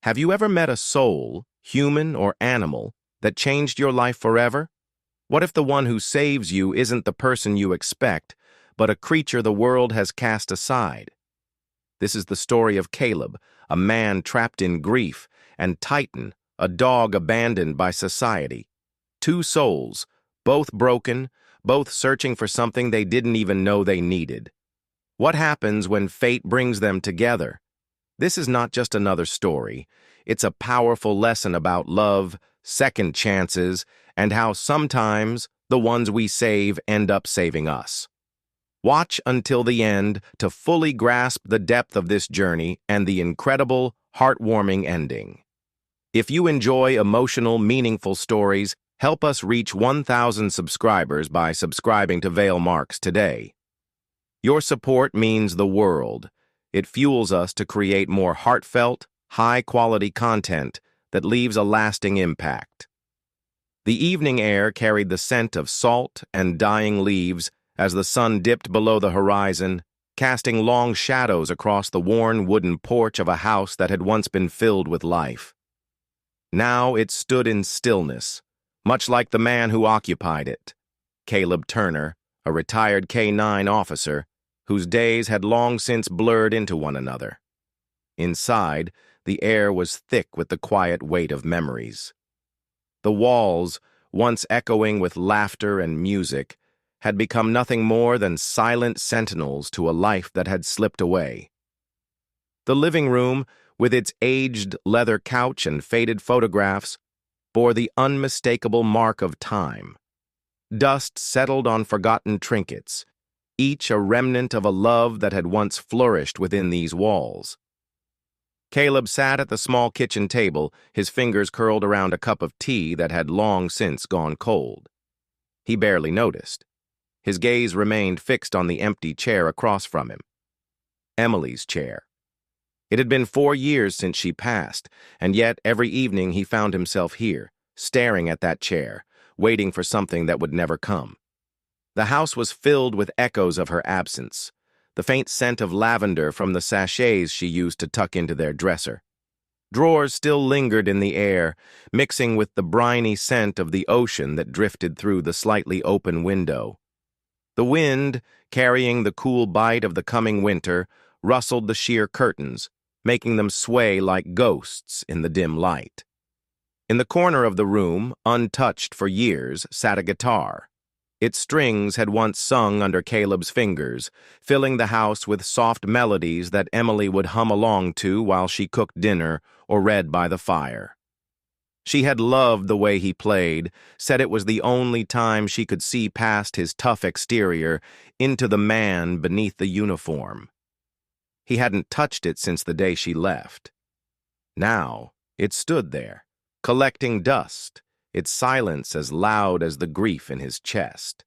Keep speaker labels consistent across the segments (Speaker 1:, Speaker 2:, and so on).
Speaker 1: Have you ever met a soul, human or animal, that changed your life forever? What if the one who saves you isn't the person you expect, but a creature the world has cast aside? This is the story of Caleb, a man trapped in grief, and Titan, a dog abandoned by society. Two souls, both broken, both searching for something they didn't even know they needed. What happens when fate brings them together? This is not just another story. It's a powerful lesson about love, second chances, and how sometimes the ones we save end up saving us. Watch until the end to fully grasp the depth of this journey and the incredible, heartwarming ending. If you enjoy emotional, meaningful stories, help us reach 1,000 subscribers by subscribing to Veil Marks today. Your support means the world. It fuels us to create more heartfelt, high-quality content that leaves a lasting impact. The evening air carried the scent of salt and dying leaves as the sun dipped below the horizon, casting long shadows across the worn wooden porch of a house that had once been filled with life. Now it stood in stillness, much like the man who occupied it, Caleb Turner, a retired K-9 officer, whose days had long since blurred into one another. Inside, the air was thick with the quiet weight of memories. The walls, once echoing with laughter and music, had become nothing more than silent sentinels to a life that had slipped away. The living room, with its aged leather couch and faded photographs, bore the unmistakable mark of time. Dust settled on forgotten trinkets, each a remnant of a love that had once flourished within these walls. Caleb sat at the small kitchen table, his fingers curled around a cup of tea that had long since gone cold. He barely noticed. His gaze remained fixed on the empty chair across from him. Emily's chair. It had been 4 years since she passed, and yet every evening he found himself here, staring at that chair, waiting for something that would never come. The house was filled with echoes of her absence, the faint scent of lavender from the sachets she used to tuck into their dresser. Drawers still lingered in the air, mixing with the briny scent of the ocean that drifted through the slightly open window. The wind, carrying the cool bite of the coming winter, rustled the sheer curtains, making them sway like ghosts in the dim light. In the corner of the room, untouched for years, sat a guitar. Its strings had once sung under Caleb's fingers, filling the house with soft melodies that Emily would hum along to while she cooked dinner or read by the fire. She had loved the way he played, said it was the only time she could see past his tough exterior into the man beneath the uniform. He hadn't touched it since the day she left. Now it stood there, collecting dust, its silence as loud as the grief in his chest.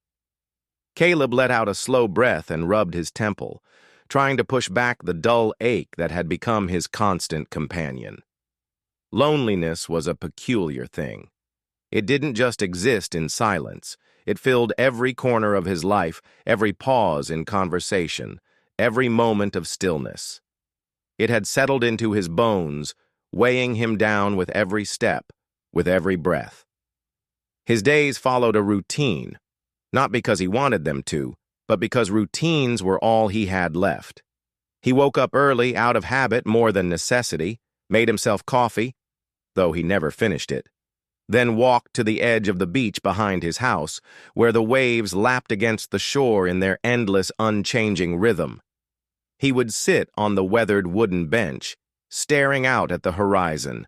Speaker 1: Caleb let out a slow breath and rubbed his temple, trying to push back the dull ache that had become his constant companion. Loneliness was a peculiar thing. It didn't just exist in silence. It filled every corner of his life, every pause in conversation, every moment of stillness. It had settled into his bones, weighing him down with every step, with every breath. His days followed a routine, not because he wanted them to, but because routines were all he had left. He woke up early out of habit more than necessity, made himself coffee, though he never finished it, then walked to the edge of the beach behind his house, where the waves lapped against the shore in their endless, unchanging rhythm. He would sit on the weathered wooden bench, staring out at the horizon,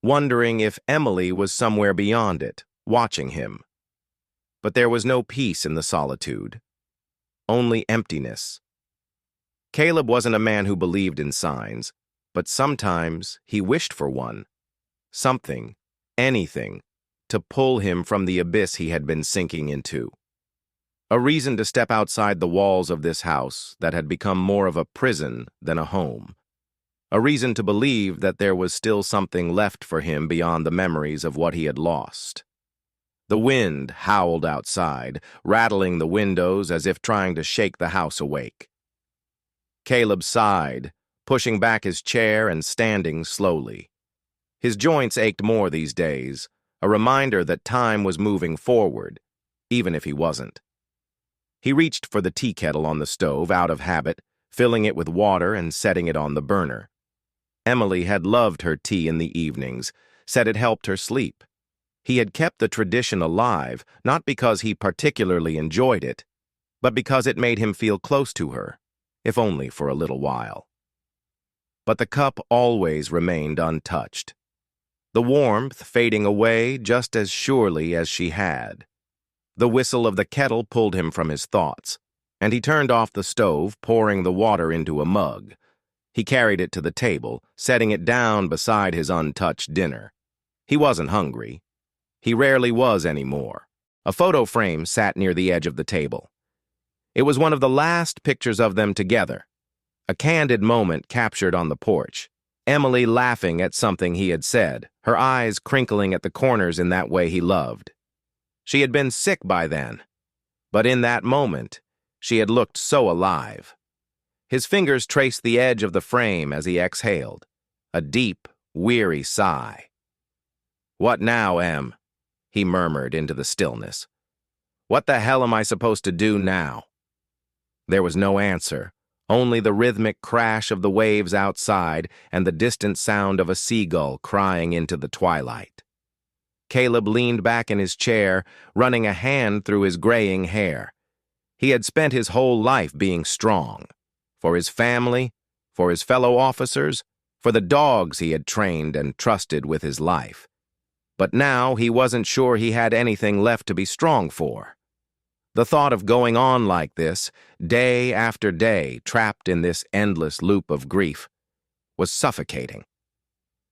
Speaker 1: wondering if Emily was somewhere beyond it, watching him. But there was no peace in the solitude, only emptiness. Caleb wasn't a man who believed in signs, but sometimes he wished for one. Something, anything, to pull him from the abyss he had been sinking into. A reason to step outside the walls of this house that had become more of a prison than a home. A reason to believe that there was still something left for him beyond the memories of what he had lost. The wind howled outside, rattling the windows as if trying to shake the house awake. Caleb sighed, pushing back his chair and standing slowly. His joints ached more these days, a reminder that time was moving forward, even if he wasn't. He reached for the tea kettle on the stove out of habit, filling it with water and setting it on the burner. Emily had loved her tea in the evenings, said it helped her sleep. He had kept the tradition alive, not because he particularly enjoyed it, but because it made him feel close to her, if only for a little while. But the cup always remained untouched, the warmth fading away just as surely as she had. The whistle of the kettle pulled him from his thoughts, and he turned off the stove, pouring the water into a mug. He carried it to the table, setting it down beside his untouched dinner. He wasn't hungry. He rarely was anymore. A photo frame sat near the edge of the table. It was one of the last pictures of them together, a candid moment captured on the porch. Emily laughing at something he had said, her eyes crinkling at the corners in that way he loved. She had been sick by then, but in that moment, she had looked so alive. His fingers traced the edge of the frame as he exhaled, a deep, weary sigh. "What now, Em?" he murmured into the stillness. "What the hell am I supposed to do now?" There was no answer, only the rhythmic crash of the waves outside and the distant sound of a seagull crying into the twilight. Caleb leaned back in his chair, running a hand through his graying hair. He had spent his whole life being strong, for his family, for his fellow officers, for the dogs he had trained and trusted with his life. But now he wasn't sure he had anything left to be strong for. The thought of going on like this, day after day, trapped in this endless loop of grief, was suffocating.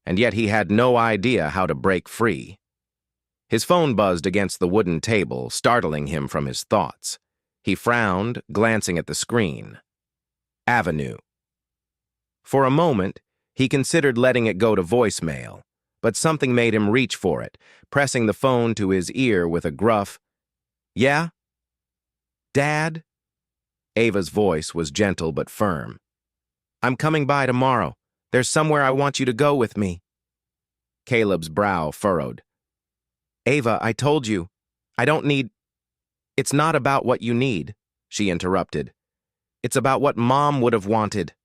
Speaker 1: And yet he had no idea how to break free. His phone buzzed against the wooden table, startling him from his thoughts. He frowned, glancing at the screen. Avenue. For a moment, he considered letting it go to voicemail, but something made him reach for it, pressing the phone to his ear with a gruff, "Yeah? Dad?" Ava's voice was gentle but firm. "I'm coming by tomorrow. There's somewhere I want you to go with me." Caleb's brow furrowed. "Ava, I told you. I don't need—" "It's not about what you need," she interrupted. "It's about what Mom would have wanted."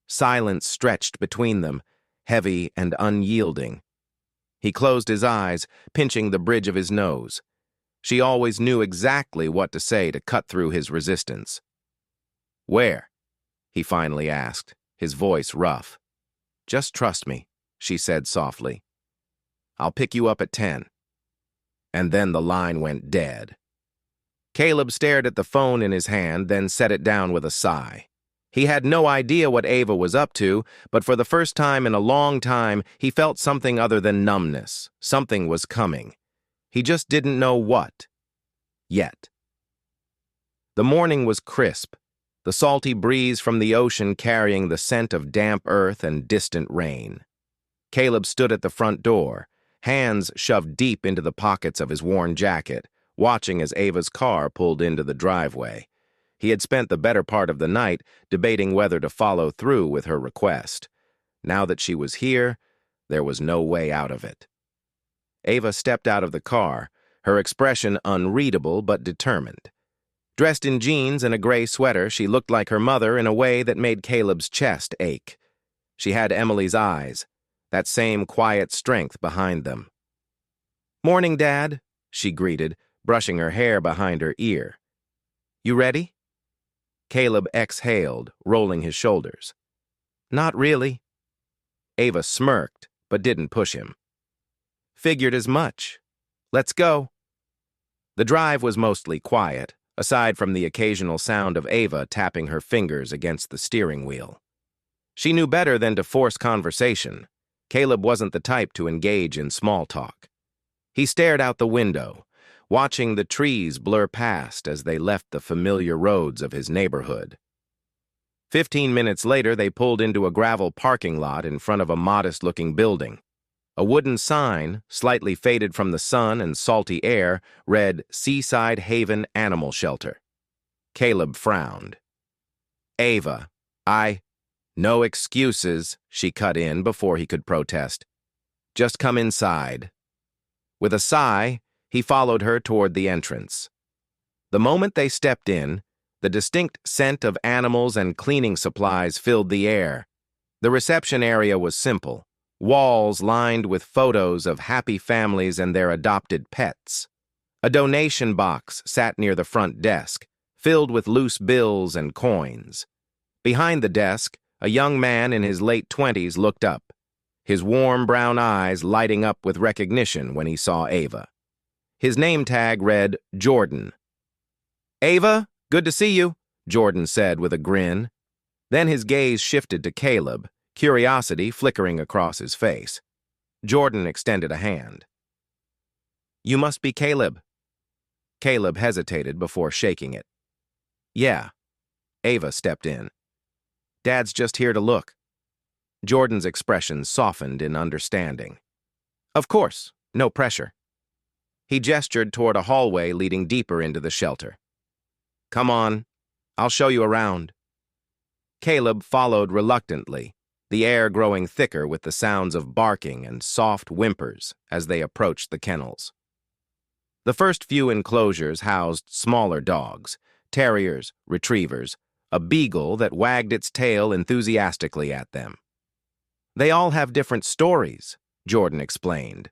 Speaker 1: Silence stretched between them, heavy and unyielding. He closed his eyes, pinching the bridge of his nose. She always knew exactly what to say to cut through his resistance. "Where?" he finally asked, his voice rough. "Just trust me," she said softly. "I'll pick you up at 10. And then the line went dead. Caleb stared at the phone in his hand, then set it down with a sigh. He had no idea what Ava was up to, but for the first time in a long time, he felt something other than numbness. Something was coming. He just didn't know what. Yet. The morning was crisp, the salty breeze from the ocean carrying the scent of damp earth and distant rain. Caleb stood at the front door, hands shoved deep into the pockets of his worn jacket, watching as Ava's car pulled into the driveway. He had spent the better part of the night debating whether to follow through with her request. Now that she was here, there was no way out of it. Ava stepped out of the car, her expression unreadable but determined. Dressed in jeans and a gray sweater, she looked like her mother in a way that made Caleb's chest ache. She had Emily's eyes, that same quiet strength behind them. "Morning, Dad," she greeted, brushing her hair behind her ear. "You ready?" Caleb exhaled, rolling his shoulders. "Not really." Ava smirked, but didn't push him. "Figured as much. Let's go." The drive was mostly quiet, aside from the occasional sound of Ava tapping her fingers against the steering wheel. She knew better than to force conversation. Caleb wasn't the type to engage in small talk. He stared out the window, watching the trees blur past as they left the familiar roads of his neighborhood. 15 minutes later, they pulled into a gravel parking lot in front of a modest-looking building. A wooden sign, slightly faded from the sun and salty air, read Seaside Haven Animal Shelter. Caleb frowned. "Ava, No excuses," she cut in before he could protest. Just come inside." With a sigh, he followed her toward the entrance. The moment they stepped in, the distinct scent of animals and cleaning supplies filled the air. The reception area was simple, walls lined with photos of happy families and their adopted pets. A donation box sat near the front desk, filled with loose bills and coins. Behind the desk, a young man in his late 20s looked up, his warm brown eyes lighting up with recognition when he saw Ava. His name tag read Jordan. "Ava, good to see you," Jordan said with a grin. Then his gaze shifted to Caleb, curiosity flickering across his face. Jordan extended a hand. "You must be Caleb." Caleb hesitated before shaking it. "Yeah." Ava stepped in. "Dad's just here to look." Jordan's expression softened in understanding. "Of course, no pressure." He gestured toward a hallway leading deeper into the shelter. "Come on, I'll show you around." Caleb followed reluctantly, the air growing thicker with the sounds of barking and soft whimpers as they approached the kennels. The first few enclosures housed smaller dogs, terriers, retrievers, a beagle that wagged its tail enthusiastically at them. "They all have different stories," Jordan explained.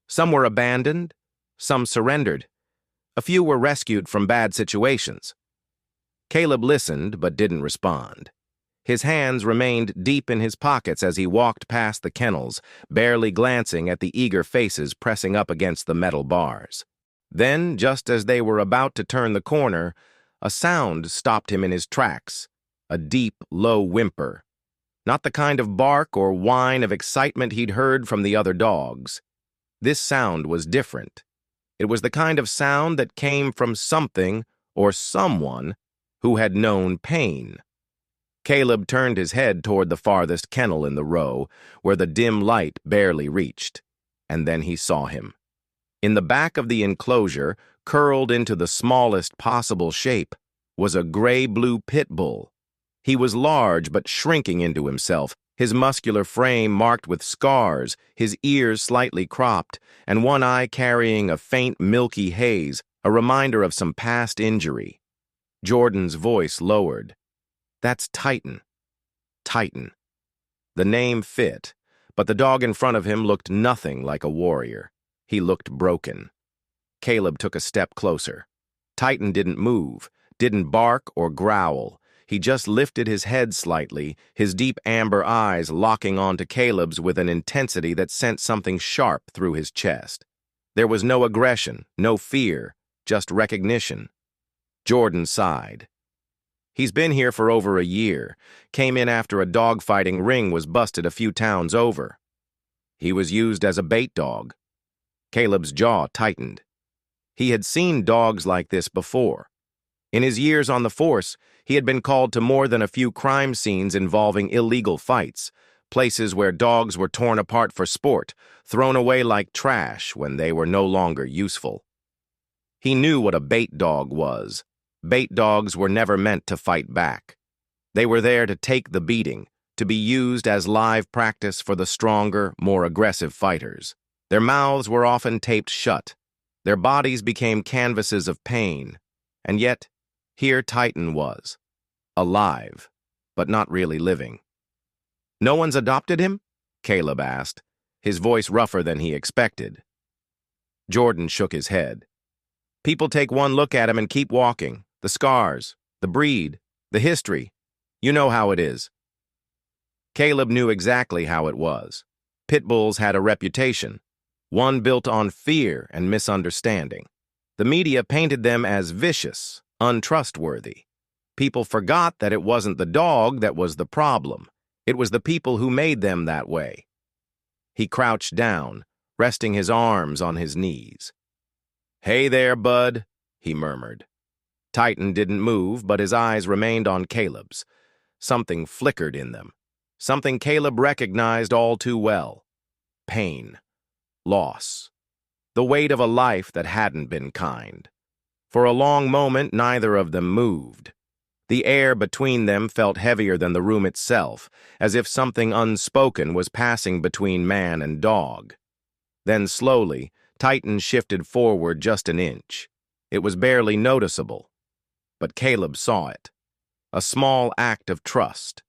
Speaker 1: "Some were abandoned, some surrendered. A few were rescued from bad situations." Caleb listened but didn't respond. His hands remained deep in his pockets as he walked past the kennels, barely glancing at the eager faces pressing up against the metal bars. Then, just as they were about to turn the corner, a sound stopped him in his tracks, a deep, low whimper. Not the kind of bark or whine of excitement he'd heard from the other dogs. This sound was different. It was the kind of sound that came from something or someone who had known pain. Caleb turned his head toward the farthest kennel in the row, where the dim light barely reached, and then he saw him. In the back of the enclosure, curled into the smallest possible shape, was a gray-blue Pitbull. He was large but shrinking into himself, his muscular frame marked with scars, his ears slightly cropped, and one eye carrying a faint milky haze, a reminder of some past injury. Jordan's voice lowered. "That's Titan." Titan. The name fit, but the dog in front of him looked nothing like a warrior. He looked broken. Caleb took a step closer. Titan didn't move, didn't bark or growl. He just lifted his head slightly, his deep amber eyes locking onto Caleb's with an intensity that sent something sharp through his chest. There was no aggression, no fear, just recognition. Jordan sighed. "He's been here for over a year. Came in after a dogfighting ring was busted a few towns over. He was used as a bait dog." Caleb's jaw tightened. He had seen dogs like this before. In his years on the force, he had been called to more than a few crime scenes involving illegal fights, places where dogs were torn apart for sport, thrown away like trash when they were no longer useful. He knew what a bait dog was. Bait dogs were never meant to fight back. They were there to take the beating, to be used as live practice for the stronger, more aggressive fighters. Their mouths were often taped shut. Their bodies became canvases of pain. And yet, here Titan was. Alive, but not really living. "No one's adopted him?" Caleb asked, his voice rougher than he expected. Jordan shook his head. "People take one look at him and keep walking. The scars, the breed, the history. You know how it is." Caleb knew exactly how it was. Pitbulls had a reputation, one built on fear and misunderstanding. The media painted them as vicious, untrustworthy. People forgot that it wasn't the dog that was the problem. It was the people who made them that way. He crouched down, resting his arms on his knees. "Hey there, bud," he murmured. Titan didn't move, but his eyes remained on Caleb's. Something flickered in them. Something Caleb recognized all too well. Pain. Loss. The weight of a life that hadn't been kind. For a long moment, neither of them moved. The air between them felt heavier than the room itself, as if something unspoken was passing between man and dog. Then slowly, Titan shifted forward just an inch. It was barely noticeable, but Caleb saw it. A small act of trust.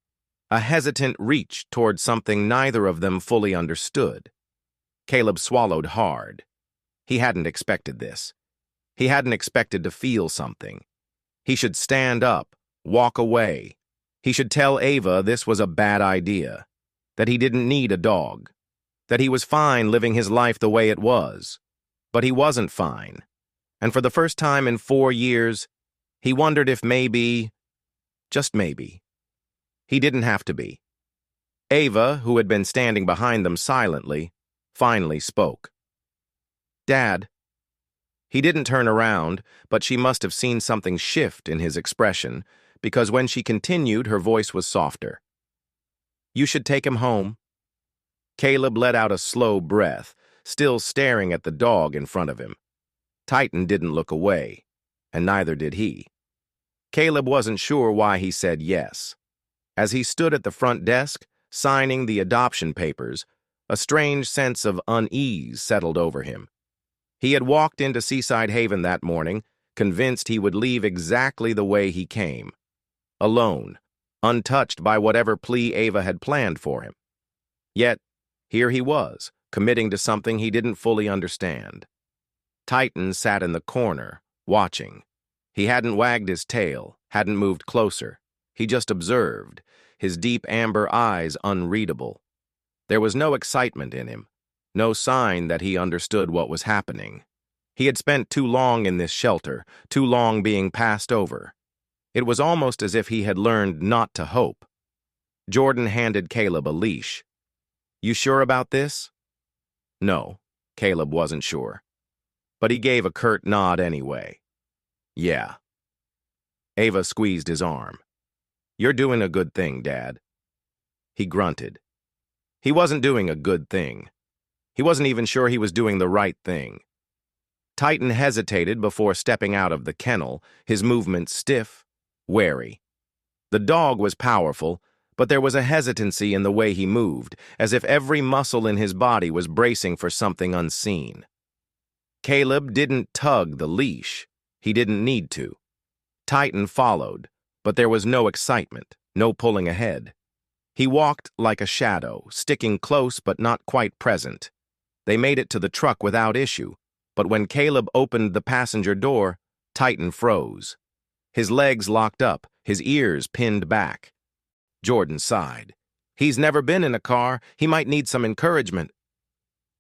Speaker 1: A hesitant reach toward something neither of them fully understood. Caleb swallowed hard. He hadn't expected this. He hadn't expected to feel something. He should stand up, walk away. He should tell Ava this was a bad idea, that he didn't need a dog, that he was fine living his life the way it was. But he wasn't fine. And for the first time in 4 years, he wondered if maybe, just maybe, he didn't have to be. Ava, who had been standing behind them silently, finally spoke. "Dad." He didn't turn around, but she must have seen something shift in his expression, because when she continued, her voice was softer. "You should take him home." Caleb let out a slow breath, still staring at the dog in front of him. Titan didn't look away, and neither did he. Caleb wasn't sure why he said yes. As he stood at the front desk, signing the adoption papers, a strange sense of unease settled over him. He had walked into Seaside Haven that morning, convinced he would leave exactly the way he came. Alone, untouched by whatever plea Ava had planned for him. Yet, here he was, committing to something he didn't fully understand. Titan sat in the corner, watching. He hadn't wagged his tail, hadn't moved closer. He just observed, his deep amber eyes unreadable. There was no excitement in him, no sign that he understood what was happening. He had spent too long in this shelter, too long being passed over. It was almost as if he had learned not to hope. Jordan handed Caleb a leash. "You sure about this?" No, Caleb wasn't sure. But he gave a curt nod anyway. "Yeah." Ava squeezed his arm. "You're doing a good thing, Dad." He grunted. He wasn't doing a good thing. He wasn't even sure he was doing the right thing. Titan hesitated before stepping out of the kennel, his movements stiff, wary. The dog was powerful, but there was a hesitancy in the way he moved, as if every muscle in his body was bracing for something unseen. Caleb didn't tug the leash. He didn't need to. Titan followed, but there was no excitement, no pulling ahead. He walked like a shadow, sticking close but not quite present. They made it to the truck without issue, but when Caleb opened the passenger door, Titan froze. His legs locked up, his ears pinned back. Jordan sighed. He's never been in a car. He might need some encouragement.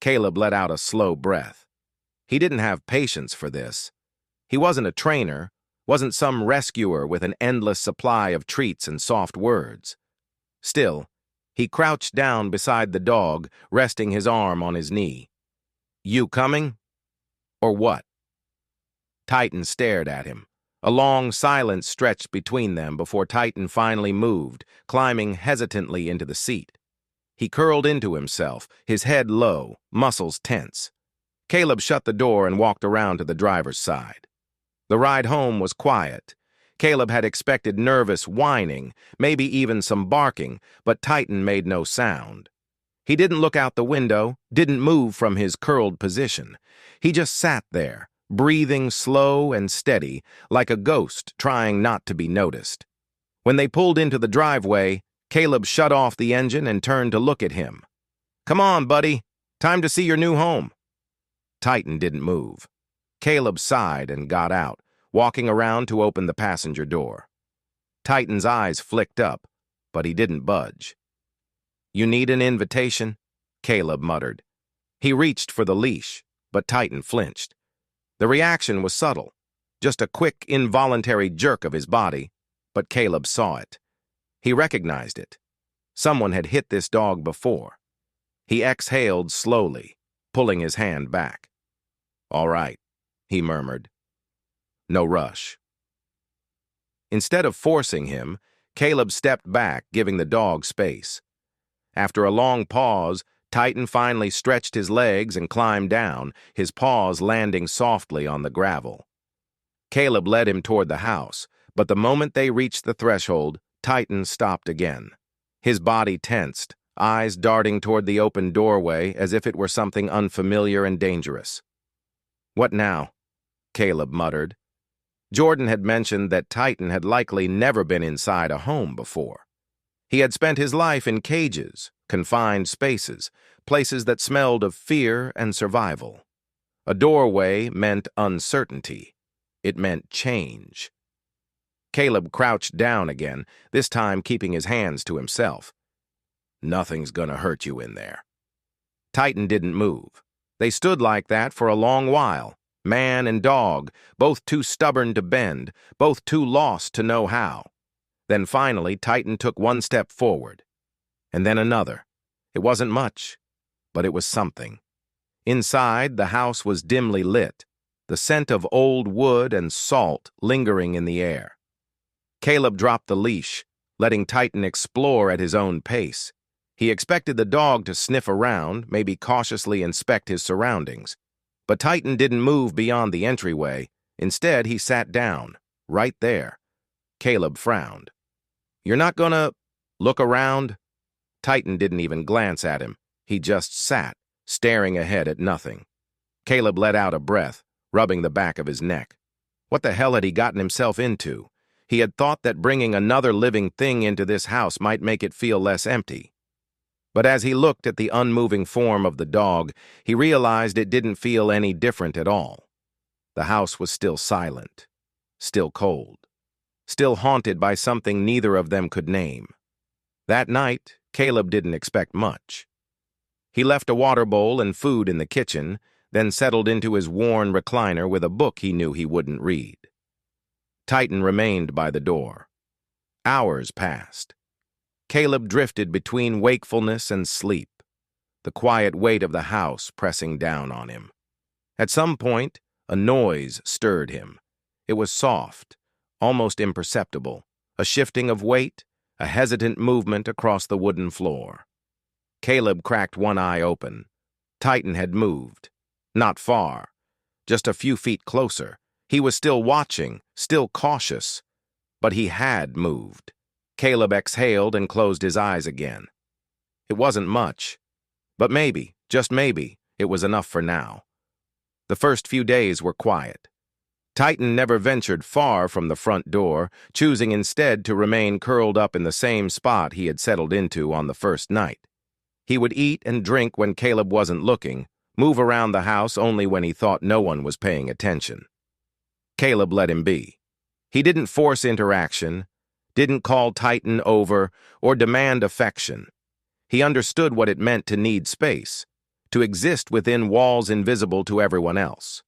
Speaker 1: Caleb let out a slow breath. He didn't have patience for this. He wasn't a trainer, wasn't some rescuer with an endless supply of treats and soft words. Still, he crouched down beside the dog, resting his arm on his knee. "You coming? Or what?" Titan stared at him. A long silence stretched between them before Titan finally moved, climbing hesitantly into the seat. He curled into himself, his head low, muscles tense. Caleb shut the door and walked around to the driver's side. The ride home was quiet. Caleb had expected nervous whining, maybe even some barking, but Titan made no sound. He didn't look out the window, didn't move from his curled position. He just sat there, breathing slow and steady, like a ghost trying not to be noticed. When they pulled into the driveway, Caleb shut off the engine and turned to look at him. "Come on, buddy. Time to see your new home." Titan didn't move. Caleb sighed and got out, walking around to open the passenger door. Titan's eyes flicked up, but he didn't budge. "You need an invitation?" Caleb muttered. He reached for the leash, but Titan flinched. The reaction was subtle, just a quick, involuntary jerk of his body, but Caleb saw it. He recognized it. Someone had hit this dog before. He exhaled slowly, pulling his hand back. "All right," he murmured. "No rush." Instead of forcing him, Caleb stepped back, giving the dog space. After a long pause, Titan finally stretched his legs and climbed down, his paws landing softly on the gravel. Caleb led him toward the house, but the moment they reached the threshold, Titan stopped again. His body tensed, eyes darting toward the open doorway as if it were something unfamiliar and dangerous. "What now?" Caleb muttered. Jordan had mentioned that Titan had likely never been inside a home before. He had spent his life in cages, confined spaces, places that smelled of fear and survival. A doorway meant uncertainty. It meant change. Caleb crouched down again, this time keeping his hands to himself. "Nothing's gonna hurt you in there." Titan didn't move. They stood like that for a long while, man and dog, both too stubborn to bend, both too lost to know how. Then finally, Titan took one step forward. And then another. It wasn't much, but it was something. Inside, the house was dimly lit, the scent of old wood and salt lingering in the air. Caleb dropped the leash, letting Titan explore at his own pace. He expected the dog to sniff around, maybe cautiously inspect his surroundings. But Titan didn't move beyond the entryway. Instead, he sat down, right there. Caleb frowned. "You're not gonna look around?" Titan didn't even glance at him. He just sat, staring ahead at nothing. Caleb let out a breath, rubbing the back of his neck. What the hell had he gotten himself into? He had thought that bringing another living thing into this house might make it feel less empty. But as he looked at the unmoving form of the dog, he realized it didn't feel any different at all. The house was still silent, still cold, still haunted by something neither of them could name. That night, Caleb didn't expect much. He left a water bowl and food in the kitchen, then settled into his worn recliner with a book he knew he wouldn't read. Titan remained by the door. Hours passed. Caleb drifted between wakefulness and sleep, the quiet weight of the house pressing down on him. At some point, a noise stirred him. It was soft, almost imperceptible, a shifting of weight, a hesitant movement across the wooden floor. Caleb cracked one eye open. Titan had moved. Not far. Just a few feet closer. He was still watching, still cautious. But he had moved. Caleb exhaled and closed his eyes again. It wasn't much. But maybe, just maybe, it was enough for now. The first few days were quiet. Titan never ventured far from the front door, choosing instead to remain curled up in the same spot he had settled into on the first night. He would eat and drink when Caleb wasn't looking, move around the house only when he thought no one was paying attention. Caleb let him be. He didn't force interaction, didn't call Titan over, or demand affection. He understood what it meant to need space, to exist within walls invisible to everyone else.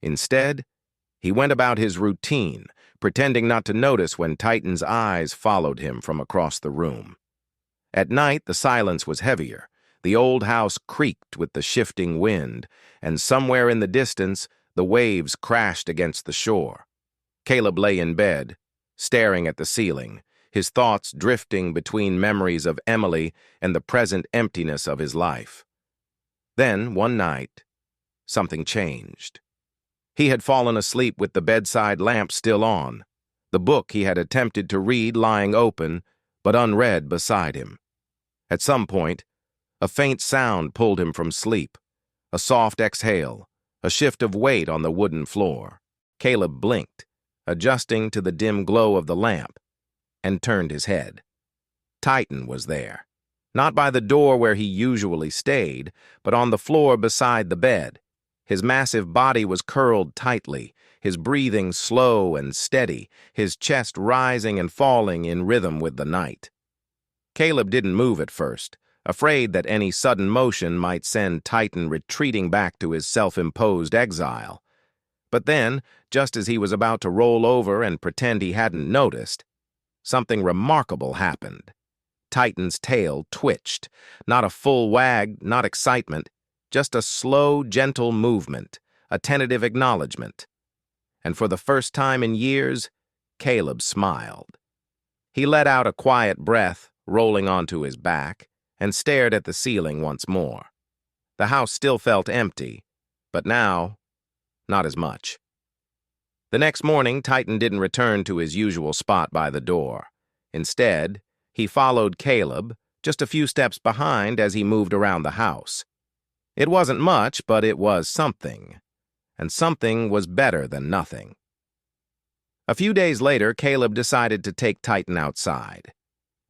Speaker 1: Instead, he went about his routine, pretending not to notice when Titan's eyes followed him from across the room. At night, the silence was heavier. The old house creaked with the shifting wind, and somewhere in the distance, the waves crashed against the shore. Caleb lay in bed, staring at the ceiling, his thoughts drifting between memories of Emily and the present emptiness of his life. Then, one night, something changed. He had fallen asleep with the bedside lamp still on, the book he had attempted to read lying open, but unread beside him. At some point, a faint sound pulled him from sleep, a soft exhale, a shift of weight on the wooden floor. Caleb blinked, adjusting to the dim glow of the lamp, and turned his head. Titan was there, not by the door where he usually stayed, but on the floor beside the bed. His massive body was curled tightly, his breathing slow and steady, his chest rising and falling in rhythm with the night. Caleb didn't move at first, afraid that any sudden motion might send Titan retreating back to his self-imposed exile. But then, just as he was about to roll over and pretend he hadn't noticed, something remarkable happened. Titan's tail twitched, not a full wag, not excitement, just a slow, gentle movement, a tentative acknowledgement. And for the first time in years, Caleb smiled. He let out a quiet breath, rolling onto his back, and stared at the ceiling once more. The house still felt empty, but now, not as much. The next morning, Titan didn't return to his usual spot by the door. Instead, he followed Caleb, just a few steps behind as he moved around the house. It wasn't much, but it was something. And something was better than nothing. A few days later, Caleb decided to take Titan outside.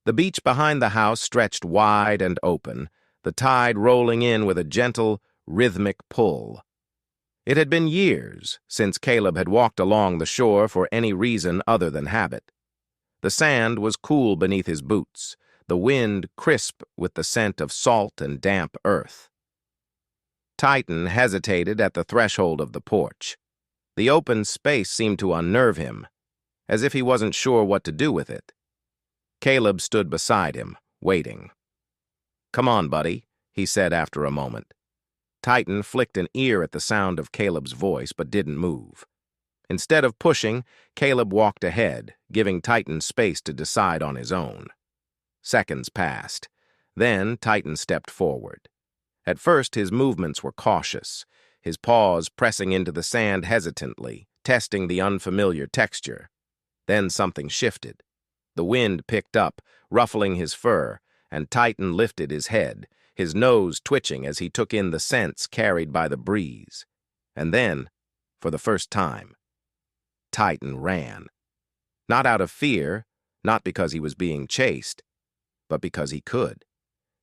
Speaker 1: The beach behind the house stretched wide and open, the tide rolling in with a gentle, rhythmic pull. It had been years since Caleb had walked along the shore for any reason other than habit. The sand was cool beneath his boots, the wind crisp with the scent of salt and damp earth. Titan hesitated at the threshold of the porch. The open space seemed to unnerve him, as if he wasn't sure what to do with it. Caleb stood beside him, waiting. "Come on, buddy," he said after a moment. Titan flicked an ear at the sound of Caleb's voice, but didn't move. Instead of pushing, Caleb walked ahead, giving Titan space to decide on his own. Seconds passed. Then Titan stepped forward. At first, his movements were cautious, his paws pressing into the sand hesitantly, testing the unfamiliar texture. Then something shifted. The wind picked up, ruffling his fur, and Titan lifted his head, his nose twitching as he took in the scents carried by the breeze. And then, for the first time, Titan ran. Not out of fear, not because he was being chased, but because he could.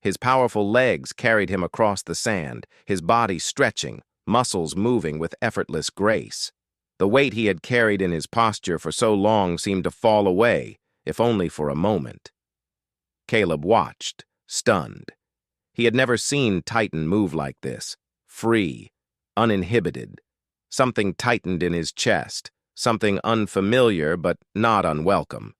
Speaker 1: His powerful legs carried him across the sand, his body stretching, muscles moving with effortless grace. The weight he had carried in his posture for so long seemed to fall away, if only for a moment. Caleb watched, stunned. He had never seen Titan move like this, free, uninhibited. Something tightened in his chest, something unfamiliar but not unwelcome.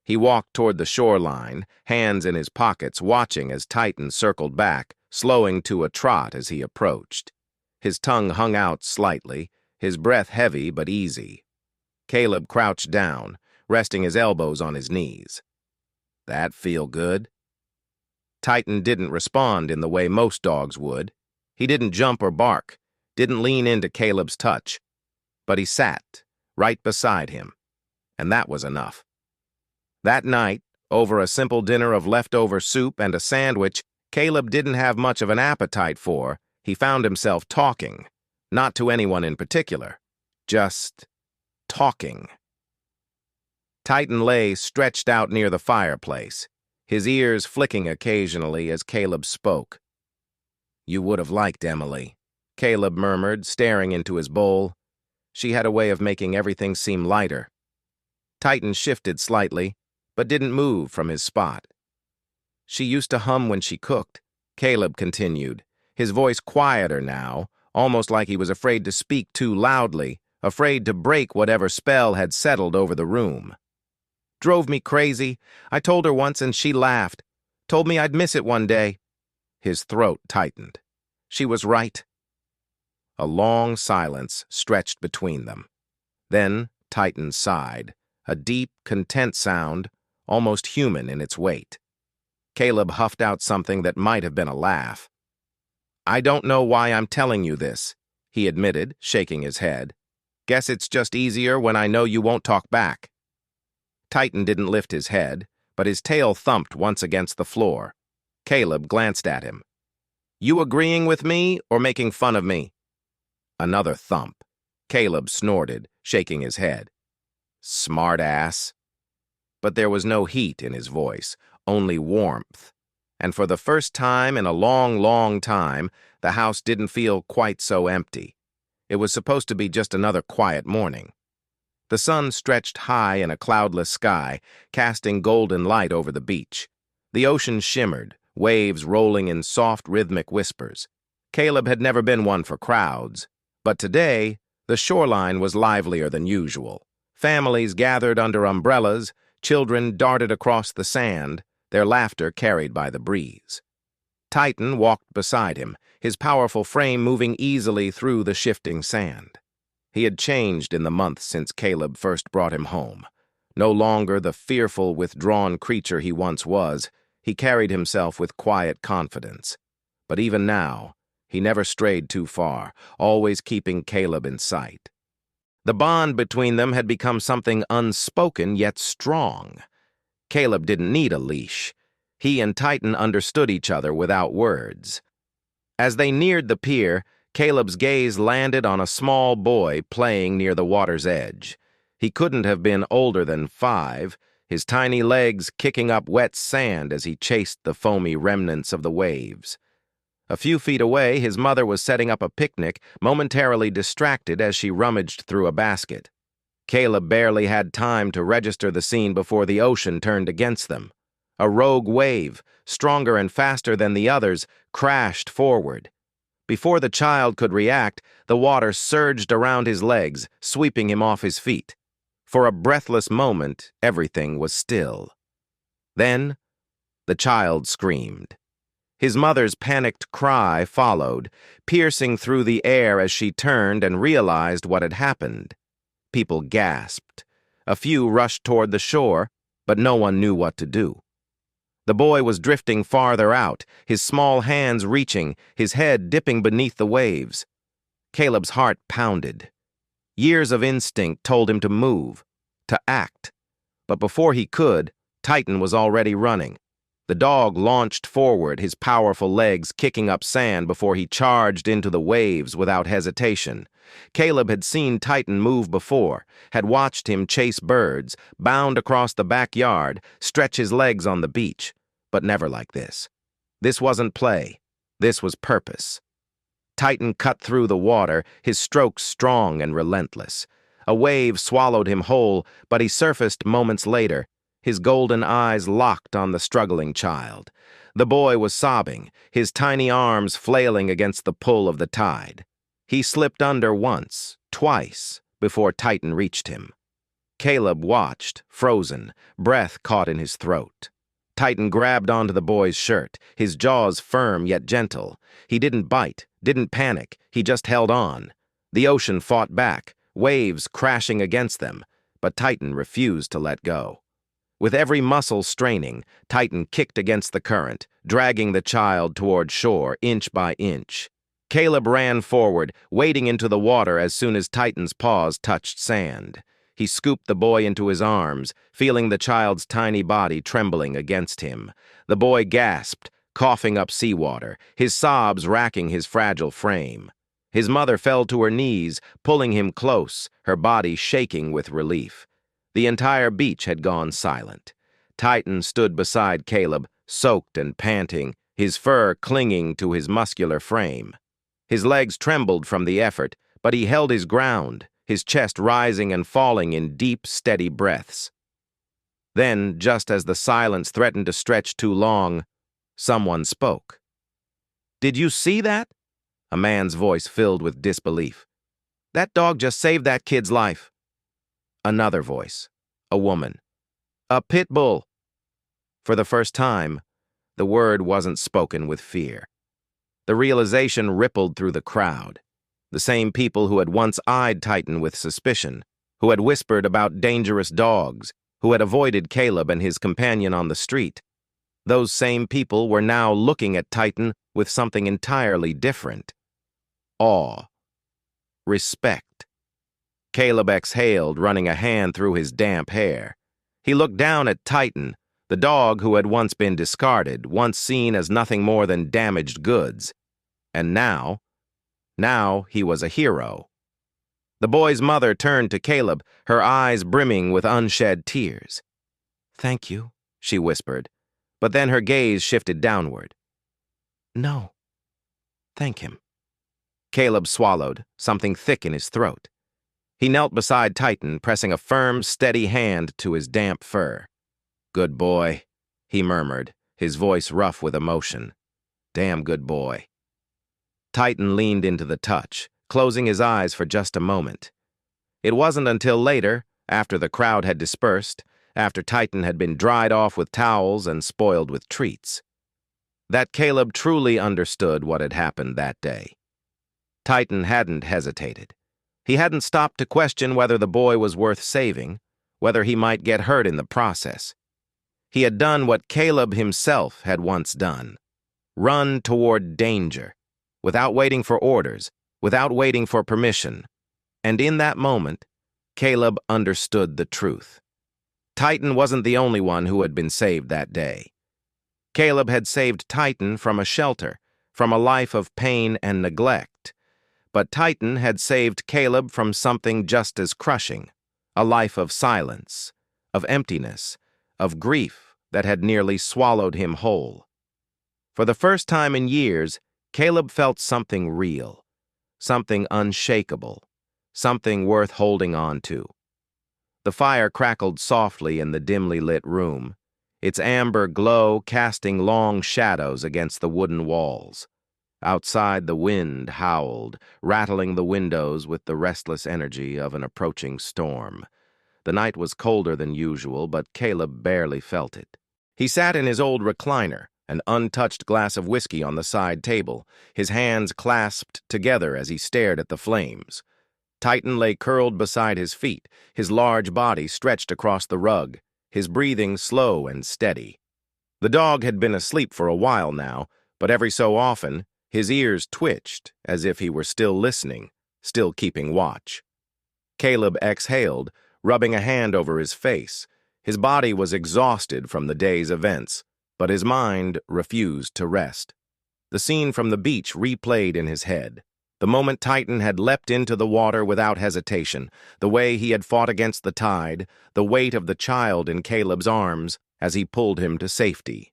Speaker 1: He walked toward the shoreline, hands in his pockets, watching as Titan circled back, slowing to a trot as he approached. His tongue hung out slightly, his breath heavy but easy. Caleb crouched down, resting his elbows on his knees. "That feel good?" Titan didn't respond in the way most dogs would. He didn't jump or bark, didn't lean into Caleb's touch. But he sat, right beside him, and that was enough. That night, over a simple dinner of leftover soup and a sandwich Caleb didn't have much of an appetite for, he found himself talking, not to anyone in particular, just talking. Titan lay stretched out near the fireplace, his ears flicking occasionally as Caleb spoke. "You would have liked Emily," Caleb murmured, staring into his bowl. She had a way of making everything seem lighter. Titan shifted slightly, but didn't move from his spot. "She used to hum when she cooked," Caleb continued, his voice quieter now, almost like he was afraid to speak too loudly, afraid to break whatever spell had settled over the room. "Drove me crazy. I told her once and she laughed. Told me I'd miss it one day." His throat tightened. She was right. A long silence stretched between them. Then Titan sighed, a deep, content sound, almost human in its weight. Caleb huffed out something that might have been a laugh. "I don't know why I'm telling you this," he admitted, shaking his head. "Guess it's just easier when I know you won't talk back." Titan didn't lift his head, but his tail thumped once against the floor. Caleb glanced at him. "You agreeing with me or making fun of me?" Another thump. Caleb snorted, shaking his head. "Smart ass." But there was no heat in his voice, only warmth. And for the first time in a long, long time, the house didn't feel quite so empty. It was supposed to be just another quiet morning. The sun stretched high in a cloudless sky, casting golden light over the beach. The ocean shimmered, waves rolling in soft, rhythmic whispers. Caleb had never been one for crowds, but today, the shoreline was livelier than usual. Families gathered under umbrellas, children darted across the sand, their laughter carried by the breeze. Titan walked beside him, his powerful frame moving easily through the shifting sand. He had changed in the months since Caleb first brought him home. No longer the fearful, withdrawn creature he once was, he carried himself with quiet confidence. But even now, he never strayed too far, always keeping Caleb in sight. The bond between them had become something unspoken yet strong. Caleb didn't need a leash. He and Titan understood each other without words. As they neared the pier, Caleb's gaze landed on a small boy playing near the water's edge. He couldn't have been older than 5, his tiny legs kicking up wet sand as he chased the foamy remnants of the waves. A few feet away, his mother was setting up a picnic, momentarily distracted as she rummaged through a basket. Caleb barely had time to register the scene before the ocean turned against them. A rogue wave, stronger and faster than the others, crashed forward. Before the child could react, the water surged around his legs, sweeping him off his feet. For a breathless moment, everything was still. Then, the child screamed. His mother's panicked cry followed, piercing through the air as she turned and realized what had happened. People gasped. A few rushed toward the shore, but no one knew what to do. The boy was drifting farther out, his small hands reaching, his head dipping beneath the waves. Caleb's heart pounded. Years of instinct told him to move, to act. But before he could, Titan was already running. The dog launched forward, his powerful legs kicking up sand before he charged into the waves without hesitation. Caleb had seen Titan move before, had watched him chase birds, bound across the backyard, stretch his legs on the beach, but never like this. This wasn't play. This was purpose. Titan cut through the water, his strokes strong and relentless. A wave swallowed him whole, but he surfaced moments later, his golden eyes locked on the struggling child. The boy was sobbing, his tiny arms flailing against the pull of the tide. He slipped under once, twice, before Titan reached him. Caleb watched, frozen, breath caught in his throat. Titan grabbed onto the boy's shirt, his jaws firm yet gentle. He didn't bite, didn't panic, he just held on. The ocean fought back, waves crashing against them, but Titan refused to let go. With every muscle straining, Titan kicked against the current, dragging the child toward shore inch by inch. Caleb ran forward, wading into the water as soon as Titan's paws touched sand. He scooped the boy into his arms, feeling the child's tiny body trembling against him. The boy gasped, coughing up seawater, his sobs racking his fragile frame. His mother fell to her knees, pulling him close, her body shaking with relief. The entire beach had gone silent. Titan stood beside Caleb, soaked and panting, his fur clinging to his muscular frame. His legs trembled from the effort, but he held his ground, his chest rising and falling in deep, steady breaths. Then, just as the silence threatened to stretch too long, someone spoke. "Did you see that?" A man's voice filled with disbelief. "That dog just saved that kid's life." Another voice, a woman. "A Pitbull." For the first time, the word wasn't spoken with fear. The realization rippled through the crowd. The same people who had once eyed Titan with suspicion, who had whispered about dangerous dogs, who had avoided Caleb and his companion on the street. Those same people were now looking at Titan with something entirely different. Awe. Respect. Caleb exhaled, running a hand through his damp hair. He looked down at Titan, the dog who had once been discarded, once seen as nothing more than damaged goods. And now he was a hero. The boy's mother turned to Caleb, her eyes brimming with unshed tears. "Thank you," she whispered, but then her gaze shifted downward. "No. Thank him." Caleb swallowed, something thick in his throat. He knelt beside Titan, pressing a firm, steady hand to his damp fur. "Good boy," he murmured, his voice rough with emotion. "Damn good boy." Titan leaned into the touch, closing his eyes for just a moment. It wasn't until later, after the crowd had dispersed, after Titan had been dried off with towels and spoiled with treats, that Caleb truly understood what had happened that day. Titan hadn't hesitated. He hadn't stopped to question whether the boy was worth saving, whether he might get hurt in the process. He had done what Caleb himself had once done: run toward danger, without waiting for orders, without waiting for permission. And in that moment, Caleb understood the truth. Titan wasn't the only one who had been saved that day. Caleb had saved Titan from a shelter, from a life of pain and neglect. But Titan had saved Caleb from something just as crushing, a life of silence, of emptiness, of grief that had nearly swallowed him whole. For the first time in years, Caleb felt something real, something unshakable, something worth holding on to. The fire crackled softly in the dimly lit room, its amber glow casting long shadows against the wooden walls. Outside, the wind howled, rattling the windows with the restless energy of an approaching storm. The night was colder than usual, but Caleb barely felt it. He sat in his old recliner, an untouched glass of whiskey on the side table, his hands clasped together as he stared at the flames. Titan lay curled beside his feet, his large body stretched across the rug, his breathing slow and steady. The dog had been asleep for a while now, but every so often, his ears twitched as if he were still listening, still keeping watch. Caleb exhaled, rubbing a hand over his face. His body was exhausted from the day's events, but his mind refused to rest. The scene from the beach replayed in his head. The moment Titan had leapt into the water without hesitation, the way he had fought against the tide, the weight of the child in Caleb's arms as he pulled him to safety.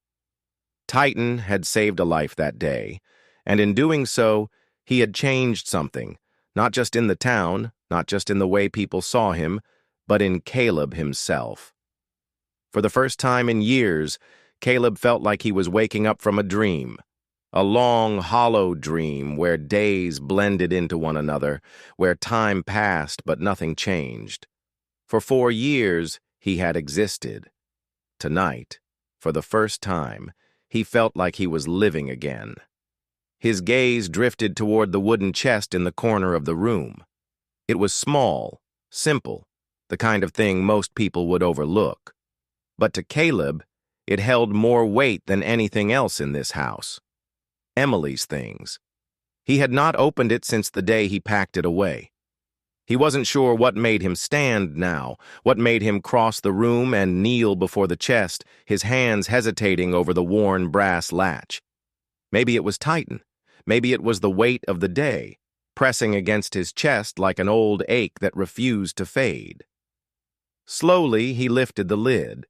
Speaker 1: Titan had saved a life that day, and in doing so, he had changed something, not just in the town, not just in the way people saw him, but in Caleb himself. For the first time in years, Caleb felt like he was waking up from a dream. A long, hollow dream where days blended into one another, where time passed but nothing changed. For 4 years, he had existed. Tonight, for the first time, he felt like he was living again. His gaze drifted toward the wooden chest in the corner of the room. It was small, simple, the kind of thing most people would overlook. But to Caleb, it held more weight than anything else in this house. Emily's things. He had not opened it since the day he packed it away. He wasn't sure what made him stand now, what made him cross the room and kneel before the chest, his hands hesitating over the worn brass latch. Maybe it was Titan. Maybe it was the weight of the day, pressing against his chest like an old ache that refused to fade. Slowly, he lifted the lid.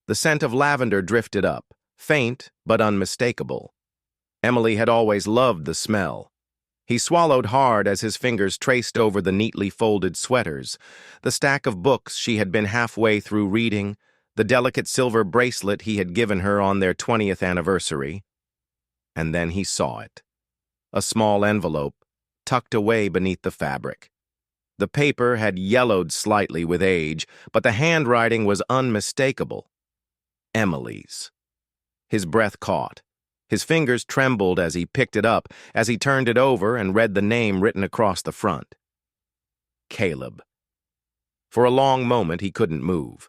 Speaker 1: The scent of lavender drifted up, faint but unmistakable. Emily had always loved the smell. He swallowed hard as his fingers traced over the neatly folded sweaters, the stack of books she had been halfway through reading, the delicate silver bracelet he had given her on their 20th anniversary. And then he saw it. A small envelope, tucked away beneath the fabric. The paper had yellowed slightly with age, but the handwriting was unmistakable. Emily's. His breath caught. His fingers trembled as he picked it up, as he turned it over and read the name written across the front. Caleb. For a long moment, he couldn't move.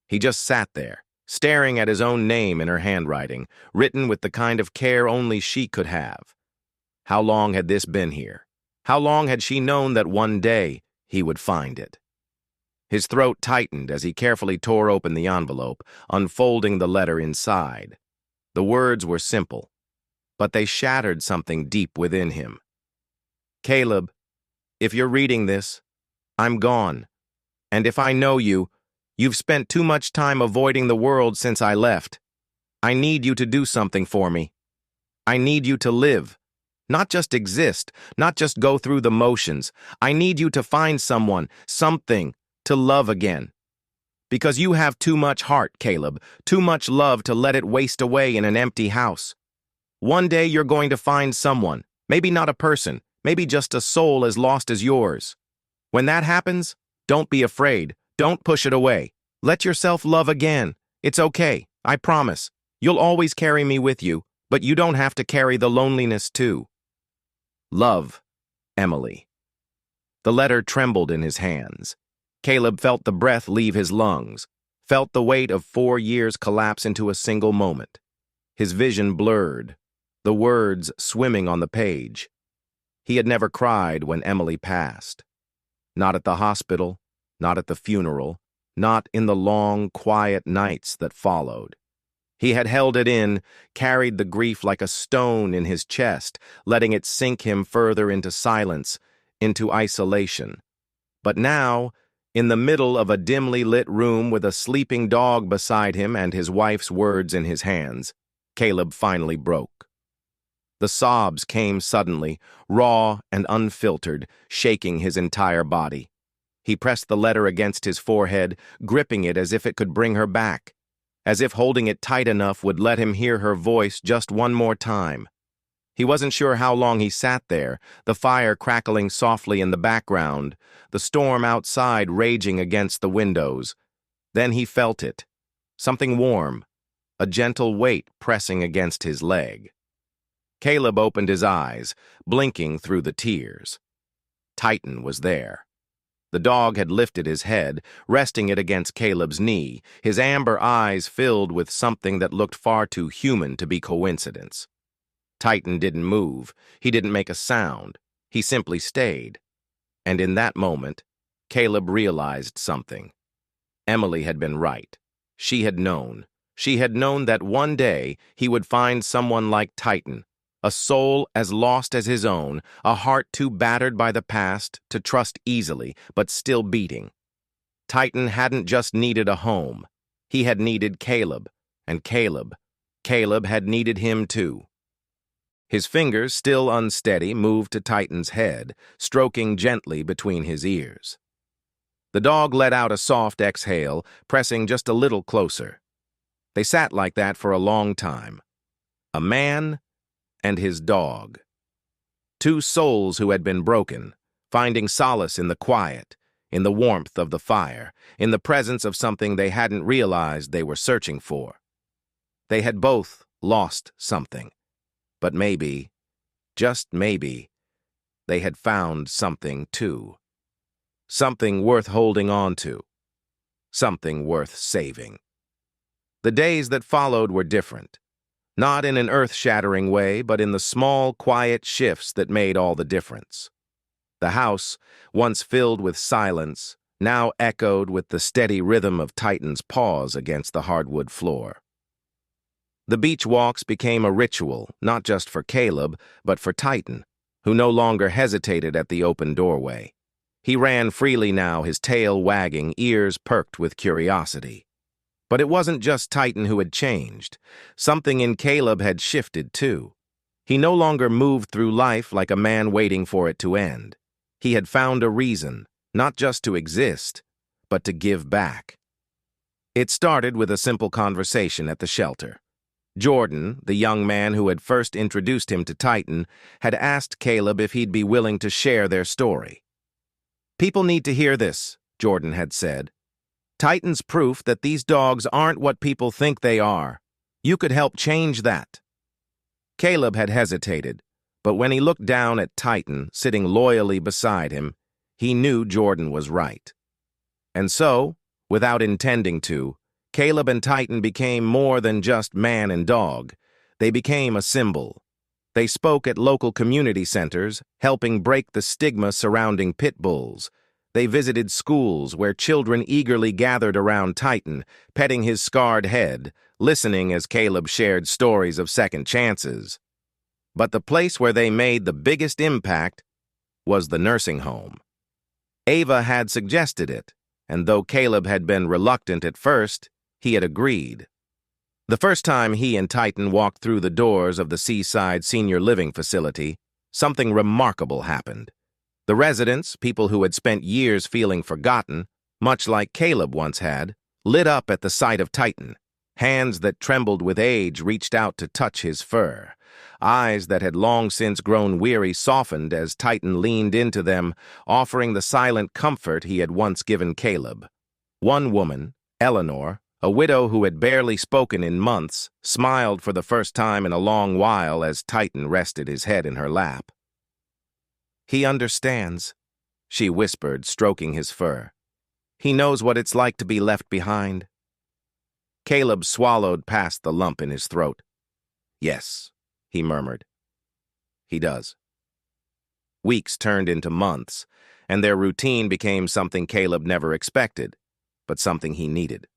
Speaker 1: He just sat there, staring at his own name in her handwriting, written with the kind of care only she could have. How long had this been here? How long had she known that one day he would find it? His throat tightened as he carefully tore open the envelope, unfolding the letter inside. The words were simple, but they shattered something deep within him. Caleb, if you're reading this, I'm gone. And if I know you, you've spent too much time avoiding the world since I left. I need you to do something for me. I need you to live. Not just exist, not just go through the motions. I need you to find someone, something, to love again. Because you have too much heart, Caleb, too much love to let it waste away in an empty house. One day you're going to find someone, maybe not a person, maybe just a soul as lost as yours. When that happens, don't be afraid. Don't push it away. Let yourself love again. It's okay, I promise. You'll always carry me with you, but you don't have to carry the loneliness too. Love, Emily. The letter trembled in his hands. Caleb felt the breath leave his lungs, felt the weight of 4 years collapse into a single moment. His vision blurred, the words swimming on the page. He had never cried when Emily passed. Not at the hospital, not at the funeral, not in the long, quiet nights that followed. He had held it in, carried the grief like a stone in his chest, letting it sink him further into silence, into isolation. But now, in the middle of a dimly lit room with a sleeping dog beside him and his wife's words in his hands, Caleb finally broke. The sobs came suddenly, raw and unfiltered, shaking his entire body. He pressed the letter against his forehead, gripping it as if it could bring her back, as if holding it tight enough would let him hear her voice just one more time. He wasn't sure how long he sat there, the fire crackling softly in the background, the storm outside raging against the windows. Then he felt it, something warm, a gentle weight pressing against his leg. Caleb opened his eyes, blinking through the tears. Titan was there. The dog had lifted his head, resting it against Caleb's knee, his amber eyes filled with something that looked far too human to be coincidence. Titan didn't move. He didn't make a sound. He simply stayed. And in that moment, Caleb realized something. Emily had been right. She had known. She had known that one day he would find someone like Titan, a soul as lost as his own, a heart too battered by the past to trust easily, but still beating. Titan hadn't just needed a home. He had needed Caleb, and Caleb had needed him too. His fingers, still unsteady, moved to Titan's head, stroking gently between his ears. The dog let out a soft exhale, pressing just a little closer. They sat like that for a long time. A man and his dog. Two souls who had been broken, finding solace in the quiet, in the warmth of the fire, in the presence of something they hadn't realized they were searching for. They had both lost something, but maybe, just maybe, they had found something too. Something worth holding on to. Something worth saving. The days that followed were different. Not in an earth-shattering way, but in the small, quiet shifts that made all the difference. The house, once filled with silence, now echoed with the steady rhythm of Titan's paws against the hardwood floor. The beach walks became a ritual, not just for Caleb, but for Titan, who no longer hesitated at the open doorway. He ran freely now, his tail wagging, ears perked with curiosity. But it wasn't just Titan who had changed. Something in Caleb had shifted, too. He no longer moved through life like a man waiting for it to end. He had found a reason, not just to exist, but to give back. It started with a simple conversation at the shelter. Jordan, the young man who had first introduced him to Titan, had asked Caleb if he'd be willing to share their story. "People need to hear this," Jordan had said. "Titan's proof that these dogs aren't what people think they are. You could help change that." Caleb had hesitated, but when he looked down at Titan, sitting loyally beside him, he knew Jordan was right. And so, without intending to, Caleb and Titan became more than just man and dog. They became a symbol. They spoke at local community centers, helping break the stigma surrounding pit bulls. They visited schools where children eagerly gathered around Titan, petting his scarred head, listening as Caleb shared stories of second chances. But the place where they made the biggest impact was the nursing home. Ava had suggested it, and though Caleb had been reluctant at first, he had agreed. The first time he and Titan walked through the doors of the Seaside Senior Living Facility, something remarkable happened. The residents, people who had spent years feeling forgotten, much like Caleb once had, lit up at the sight of Titan. Hands that trembled with age reached out to touch his fur. Eyes that had long since grown weary softened as Titan leaned into them, offering the silent comfort he had once given Caleb. One woman, Eleanor, a widow who had barely spoken in months, smiled for the first time in a long while as Titan rested his head in her lap. "He understands," she whispered, stroking his fur. "He knows what it's like to be left behind." Caleb swallowed past the lump in his throat. "Yes," he murmured. "He does." Weeks turned into months, and their routine became something Caleb never expected, but something he needed.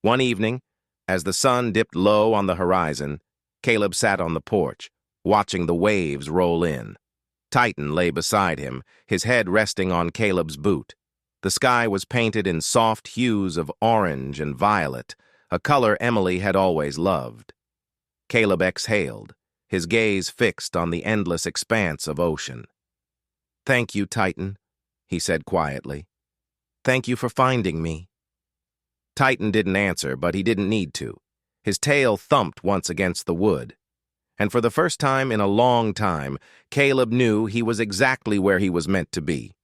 Speaker 1: One evening, As the sun dipped low on the horizon, Caleb sat on the porch, watching the waves roll in. Titan lay beside him, his head resting on Caleb's boot. The sky was painted in soft hues of orange and violet, a color Emily had always loved. Caleb exhaled, his gaze fixed on the endless expanse of ocean. "Thank you, Titan," he said quietly. "Thank you for finding me." Titan didn't answer, but he didn't need to. His tail thumped once against the wood. And for the first time in a long time, Caleb knew he was exactly where he was meant to be.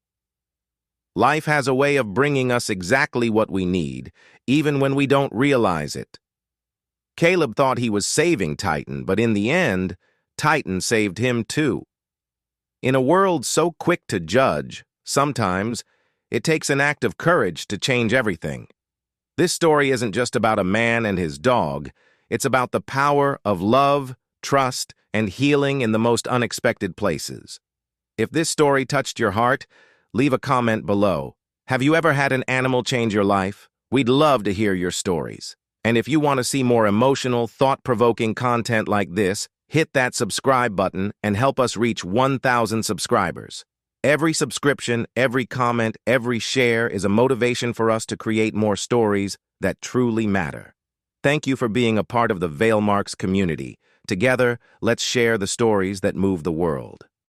Speaker 1: Life has a way of bringing us exactly what we need, even when we don't realize it. Caleb thought he was saving Titan, but in the end, Titan saved him too. In a world so quick to judge, sometimes it takes an act of courage to change everything. This story isn't just about a man and his dog. It's about the power of love, trust, and healing in the most unexpected places. If this story touched your heart, leave a comment below. Have you ever had an animal change your life? We'd love to hear your stories. And if you want to see more emotional, thought-provoking content like this, hit that subscribe button and help us reach 1,000 subscribers. Every subscription, every comment, every share is a motivation for us to create more stories that truly matter. Thank you for being a part of the Veilmarks community. Together, let's share the stories that move the world.